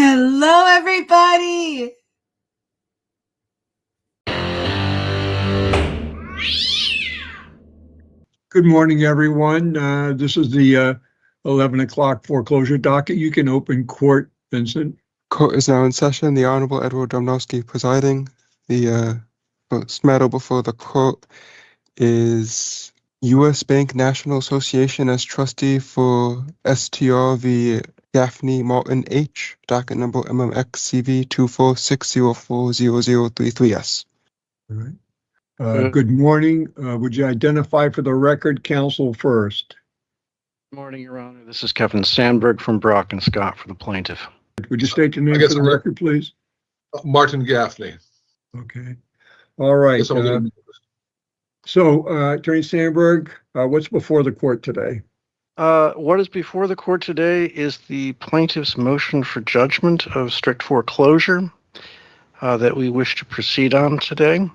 Hello, everybody. Good morning, everyone. This is the 11 o'clock foreclosure docket. You can open court, Vincent. Court is now in session. The Honorable Edward Domnowski presiding. The first matter before the court is U.S. Bank National Association as trustee for STR v. Gaffney Martin H. Docket number MMXCV 246040033S. All right. Good morning. Would you identify for the record counsel first? Good morning, Your Honor. This is Kevin Sandberg from Brock and Scott for the plaintiff. Would you state your name for the record, please? Martin Gaffney. Okay. All right. So, Attorney Sandberg, what's before the court today? What is before the court today is the plaintiff's motion for judgment of strict foreclosure that we wish to proceed on today.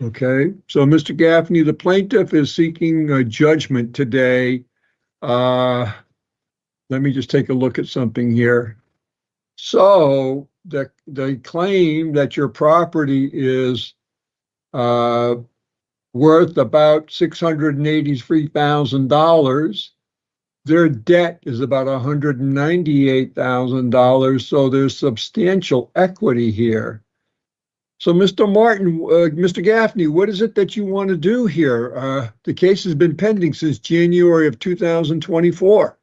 Okay. So, Mr. Gaffney, the plaintiff is seeking a judgment today. Let me just take a look at something here. So, the claim that your property is worth about $683,000. Their debt is about $198,000, so there's substantial equity here. So, Mr. Martin, Mr. Gaffney, what is it that you want to do here? The case has been pending since January of 2024.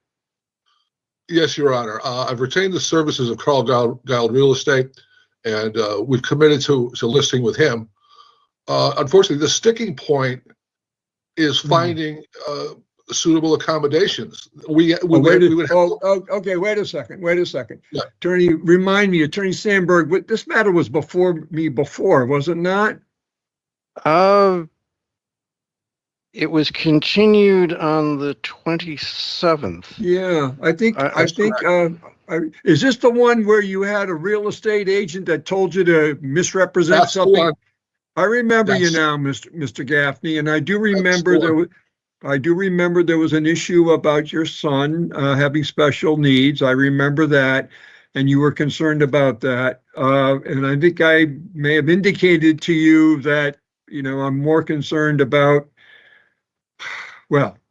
Yes, Your Honor. I've retained the services of Carl Guild Real Estate, and we've committed to listing with him. Unfortunately, the sticking point is finding suitable accommodations. Okay, wait a second. Yeah. Attorney, remind me, Attorney Sandberg, this matter was before me before, was it not? It was continued on the 27th. Yeah, I think, is this the one where you had a real estate agent that told you to misrepresent That's something? the one. I remember you Yes. now, Mr. Gaffney, and I do remember there was an issue about your son having special needs. I remember that, and you were concerned about that. And I think I may have indicated to you that, I'm more concerned about,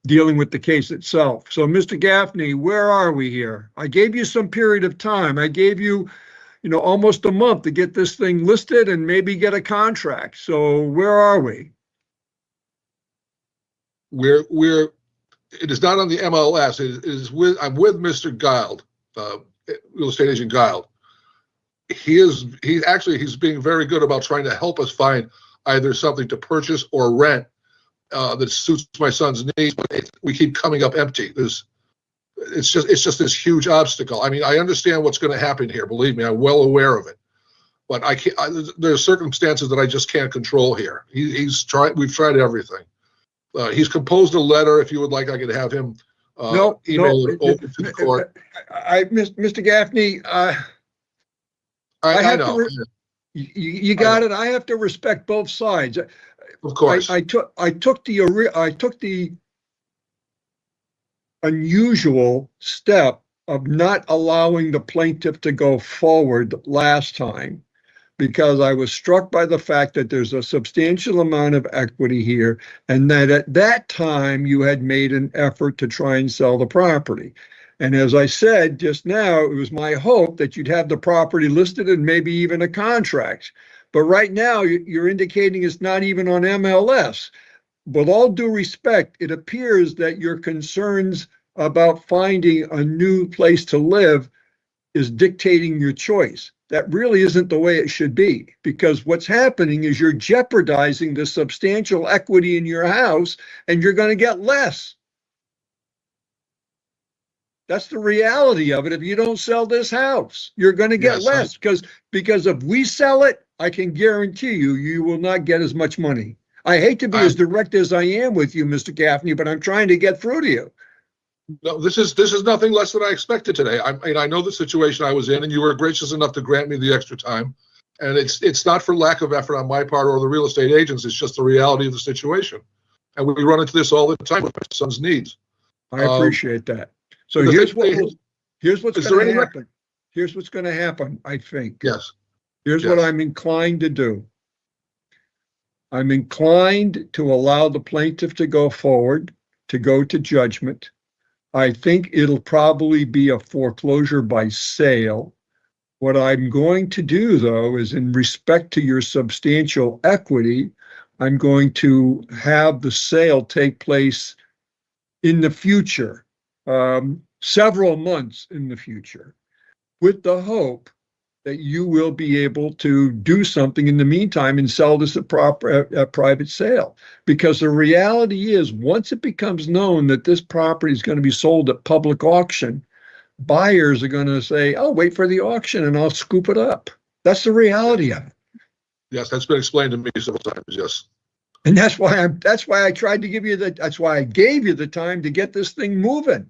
dealing with the case itself. So, Mr. Gaffney, where are we here? I gave you some period of time. I gave you, almost a month to get this thing listed and maybe get a contract. So where are we? It is not on the MLS. I'm with Mr. Guild, real estate agent Guild. He's being very good about trying to help us find either something to purchase or rent that suits my son's needs, but we keep coming up empty. It's just this huge obstacle. I mean, I understand what's going to happen here. Believe me, I'm well aware of it. But there are circumstances that I just can't control here. We've tried everything. He's composed a letter. If you would like, I could have him email it over to the court. Mr. Gaffney, I know. You got it. I have to respect both sides. Of course. I took the unusual step of not allowing the plaintiff to go forward last time because I was struck by the fact that there's a substantial amount of equity here and that at that time you had made an effort to try and sell the property. And as I said just now, it was my hope that you'd have the property listed and maybe even a contract. But right now you're indicating it's not even on MLS. With all due respect, it appears that your concerns about finding a new place to live is dictating your choice. That really isn't the way it should be, because what's happening is you're jeopardizing the substantial equity in your house and you're going to get less. That's the reality of it. If you don't sell this house, you're going to get less because if we sell it, I can guarantee you will not get as much money. I hate to be as direct as I am with you, Mr. Gaffney, but I'm trying to get through to you. No, this is nothing less than I expected today. I know the situation I was in, and you were gracious enough to grant me the extra time. And it's not for lack of effort on my part or the real estate agents. It's just the reality of the situation. And we run into this all the time with my son's needs. I appreciate that. So here's what's going to happen. Here's what's going to happen, I think. Yes. Here's Yes. what I'm inclined to do. I'm inclined to allow the plaintiff to go forward, to go to judgment. I think it'll probably be a foreclosure by sale. What I'm going to do, though, is in respect to your substantial equity, I'm going to have the sale take place in the future, several months in the future, with the hope that you will be able to do something in the meantime and sell this at private sale. Because the reality is, once it becomes known that this property is going to be sold at public auction, buyers are going to say, "Oh, wait for the auction and I'll scoop it up." That's the reality of it. Yes, that's been explained to me several times. Yes. And that's why I tried to give you that's why I gave you the time to get this thing moving.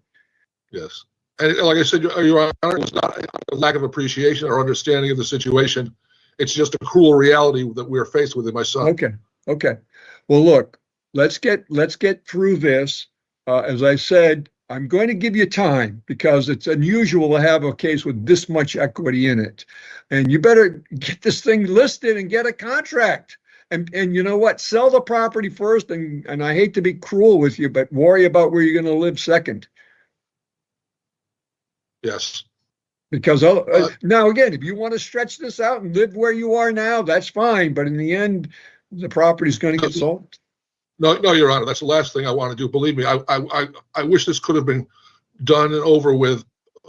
Yes. And like I said, Your Honor, it's not a lack of appreciation or understanding of the situation. It's just a cruel reality that we're faced with in my son. Okay. Well, look, let's get through this. As I said, I'm going to give you time because it's unusual to have a case with this much equity in it. And you better get this thing listed and get a contract. And you know what? Sell the property first. And I hate to be cruel with you, but worry about where you're going to live second. Yes. Because now, again, if you want to stretch this out and live where you are now, that's fine. But in the end, the property is going to get sold. No, Your Honor, that's the last thing I want to do. Believe me, I wish this could have been done and over with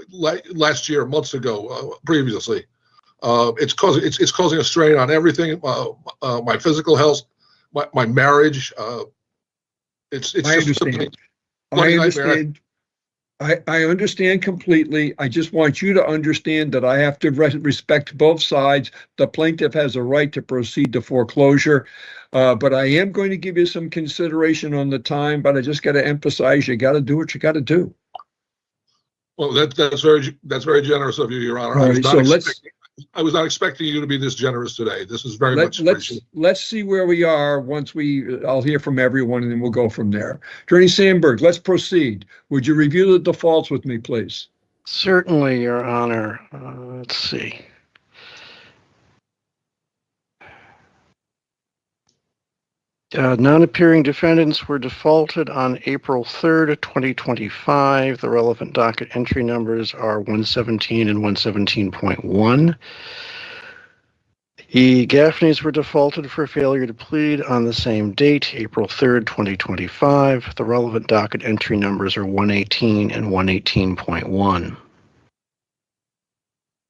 last year, months ago, previously. It's causing a strain on everything. My physical health, my marriage. It's I understand. I understand. I understand completely. I just want you to understand that I have to respect both sides. The plaintiff has a right to proceed to foreclosure, but I am going to give you some consideration on the time, but I just got to emphasize you got to do what you got to do. Well, that's very generous of you, Your Honor. I was not expecting you to be this generous today. This is very much appreciated. Let's see where we are once I'll hear from everyone and then we'll go from there. Attorney Sandberg, let's proceed. Would you review the defaults with me, please? Certainly, Your Honor. Let's see. Non-appearing defendants were defaulted on April 3rd, 2025. The relevant docket entry numbers are 117 and 117.1. The Gaffneys were defaulted for failure to plead on the same date, April 3rd, 2025. The relevant docket entry numbers are 118 and 118.1.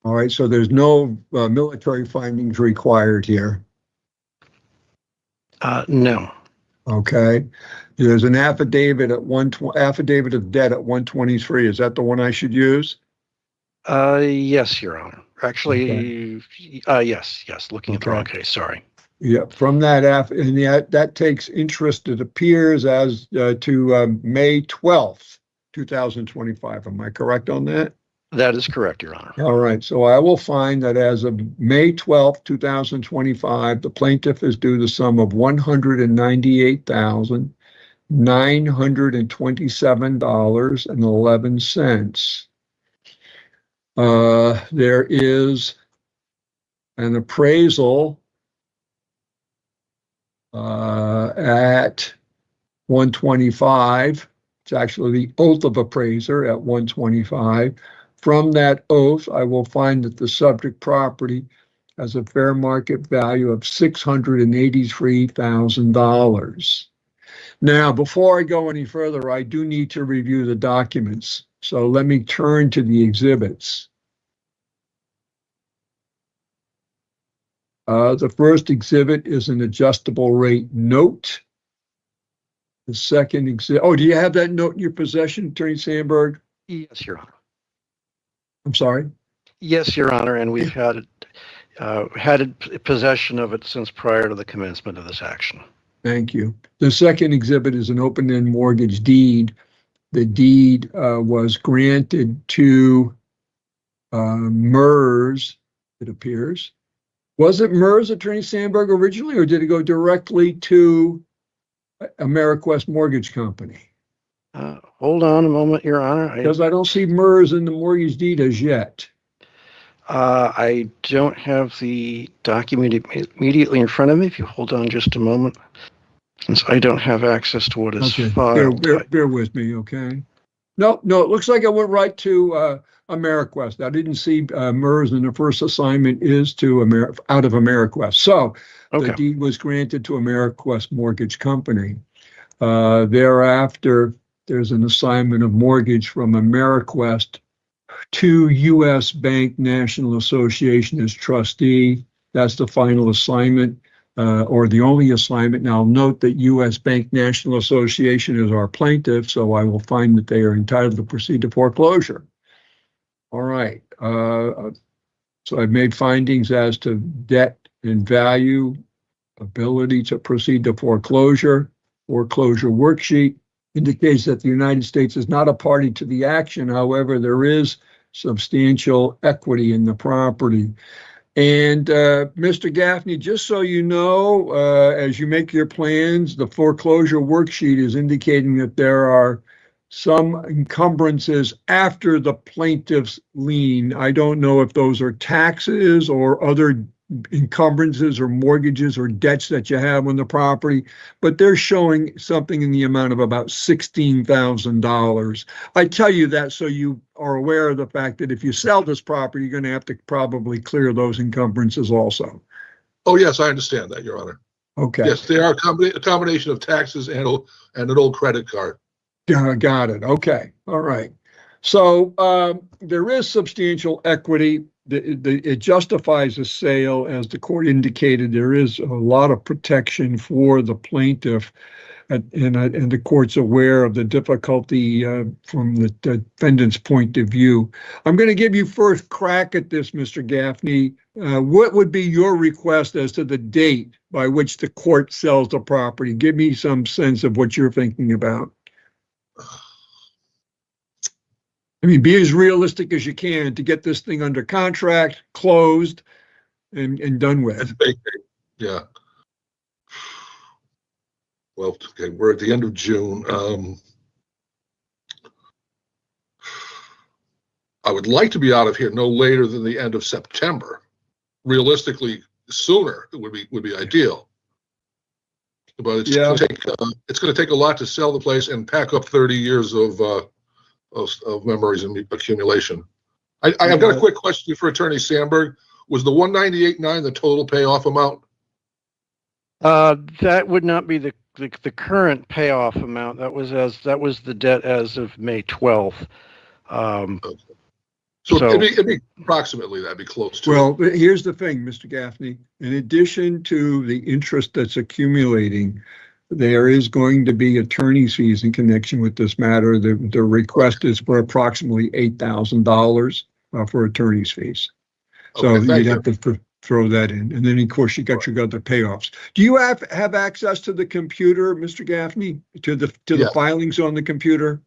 All right, so there's no military findings required here. No. Okay. There's an affidavit affidavit of debt at 123. Is that the one I should use? Yes, Your Honor. Actually, okay. Yes. Looking at the wrong case. Sorry. Yeah. From that that takes interest. It appears as to May 12th, 2025. Am I correct on that? That is correct, Your Honor. All right. So I will find that as of May 12th, 2025, the plaintiff is due the sum of $198,927.11. There is an appraisal at 125. It's actually the oath of appraiser at 125. From that oath, I will find that the subject property has a fair market value of $683,000. Now, before I go any further, I do need to review the documents. So let me turn to the exhibits. The first exhibit is an adjustable rate note. The second exhibit, do you have that note in your possession, Attorney Sandberg? Yes, Your Honor. I'm sorry? Yes, Your Honor, and we've had possession of it since prior to the commencement of this action. Thank you. The second exhibit is an open-end mortgage deed. The deed was granted to MERS, it appears. Was it MERS, Attorney Sandberg, originally, or did it go directly to AmeriQuest Mortgage Company? Hold on a moment, Your Honor. Because I don't see MERS in the mortgage deed as yet. I don't have the document immediately in front of me. If you hold on just a moment, since I don't have access to what is Okay, filed. bear with me, okay? No, it looks like I went right to AmeriQuest. I didn't see MERS, and the first assignment is to out of AmeriQuest. So the Okay. deed was granted to AmeriQuest Mortgage Company. Thereafter, there's an assignment of mortgage from AmeriQuest to U.S. Bank National Association as trustee. That's the final assignment, or the only assignment. Now, note that U.S. Bank National Association is our plaintiff, so I will find that they are entitled to proceed to foreclosure. All right. So I've made findings as to debt and value, ability to proceed to foreclosure. Foreclosure worksheet indicates that the United States is not a party to the action. However, there is substantial equity in the property. And Mr. Gaffney, just so you know, as you make your plans, the foreclosure worksheet is indicating that there are some encumbrances after the plaintiff's lien. I don't know if those are taxes or other encumbrances or mortgages or debts that you have on the property, but they're showing something in the amount of about $16,000. I tell you that so you are aware of the fact that if you sell this property, you're going to have to probably clear those encumbrances also. Oh, yes, I understand that, Your Honor. Okay. Yes, they are a combination of taxes and an old credit card. Got it. Okay. All right. So there is substantial equity. It justifies a sale, as the court indicated. There is a lot of protection for the plaintiff, and the court's aware of the difficulty from the defendant's point of view. I'm going to give you first crack at this, Mr. Gaffney. What would be your request as to the date by which the court sells the property? Give me some sense of what you're thinking about. I mean, be as realistic as you can to get this thing under contract, closed, and done with. Yeah. Well, okay, we're at the end of June. I would like to be out of here no later than the end of September. Realistically, sooner would be ideal. But it's going to take a lot to sell the place and pack up 30 years of memories and accumulation. I've got a quick question for Attorney Sandberg. Was the $198.9 the total payoff amount? That would not be the current payoff amount. That was the debt as of May 12th. So it'd be approximately that'd be close to. Well, here's the thing, Mr. Gaffney. In addition to the interest that's accumulating, there is going to be attorney's fees in connection with this matter. The request is for approximately $8,000 for attorney's fees. So Okay, you'd have to throw that in. And then, of course, you got the payoffs. Do you have access to the computer, Mr. Gaffney, to the filings on the computer?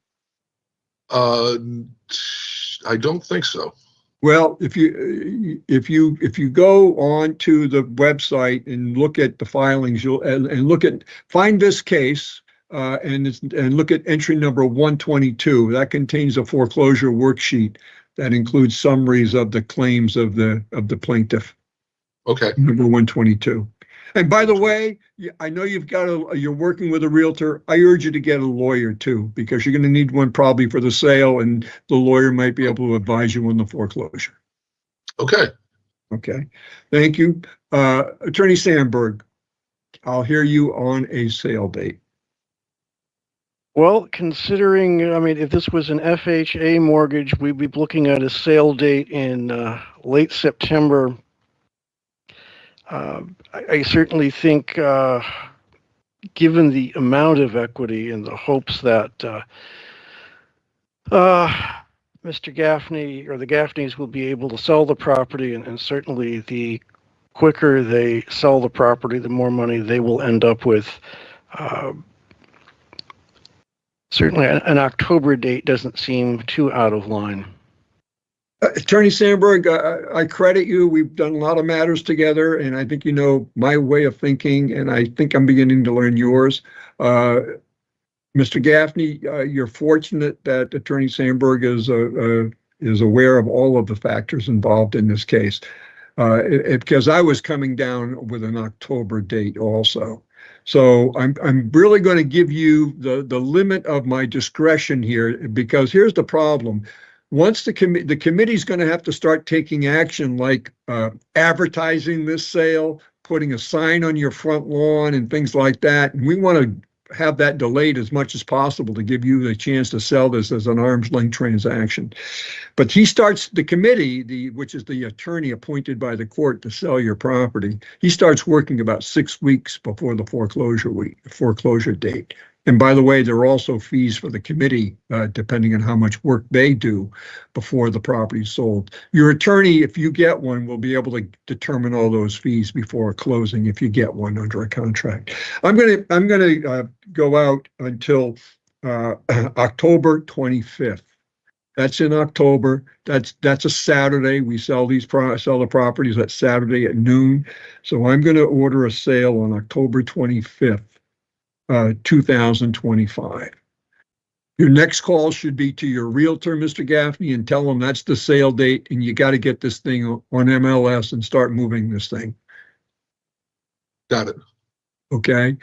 I don't think so. Well, if you go on to the website and look at the filings, find this case and look at entry number 122. That contains a foreclosure worksheet that includes summaries of the claims of the plaintiff. Okay. Number 122. And by the way, I know you're working with a realtor. I urge you to get a lawyer too, because you're going to need one probably for the sale, and the lawyer might be able to advise you on the foreclosure. Okay. Okay. Thank you. Attorney Sandberg, I'll hear you on a sale date. Well, considering, if this was an FHA mortgage, we'd be looking at a sale date in late September. I certainly think, given the amount of equity and the hopes that Mr. Gaffney or the Gaffneys will be able to sell the property, and certainly the quicker they sell the property, the more money they will end up with. Certainly an October date doesn't seem too out of line. Attorney Sandberg, I credit you. We've done a lot of matters together, and I think you know my way of thinking, and I think I'm beginning to learn yours. Mr. Gaffney, you're fortunate that Attorney Sandberg is is aware of all of the factors involved in this case. Because I was coming down with an October date also. So I'm really going to give you the limit of my discretion here, because here's the problem. Once the committee's going to have to start taking action, like advertising this sale, putting a sign on your front lawn and things like that. And we want to have that delayed as much as possible to give you the chance to sell this as an arm's length transaction. But the committee, which is the attorney appointed by the court to sell your property, he starts working about 6 weeks before the foreclosure date. And by the way, there are also fees for the committee, depending on how much work they do before the property is sold. Your attorney, if you get one, will be able to determine all those fees before closing if you get one under a contract. I'm gonna go out until October 25th. That's in October. That's a Saturday. We sell the properties that Saturday at noon. So I'm going to order a sale on October 25th. 2025. Your next call should be to your realtor, Mr. Gaffney, and tell them that's the sale date and you got to get this thing on MLS and start moving this thing. Got it. Okay.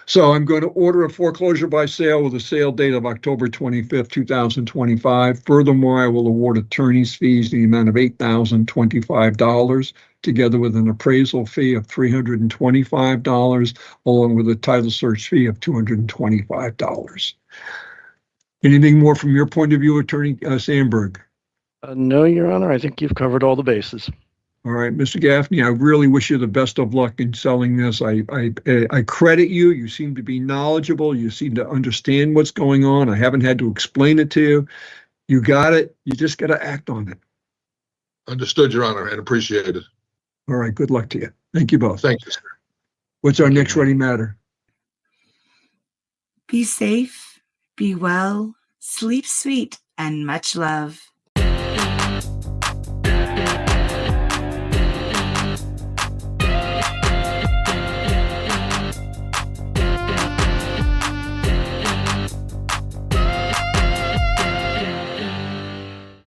So I'm going to order a foreclosure by sale with a sale date of October 25th, 2025. Furthermore, I will award attorney's fees in the amount of $8,025, together with an appraisal fee of $325, along with a title search fee of $225. Anything more from your point of view, Attorney Sandberg? No, Your Honor. I think you've covered all the bases. All right, Mr. Gaffney, I really wish you the best of luck in selling this. I credit you. You seem to be knowledgeable. You seem to understand what's going on. I haven't had to explain it to you. You got it. You just got to act on it. Understood, Your Honor, and appreciated. All right, good luck to you. Thank you both. Thank you, sir. What's our next ready matter? Be safe, be well, sleep sweet, and much love.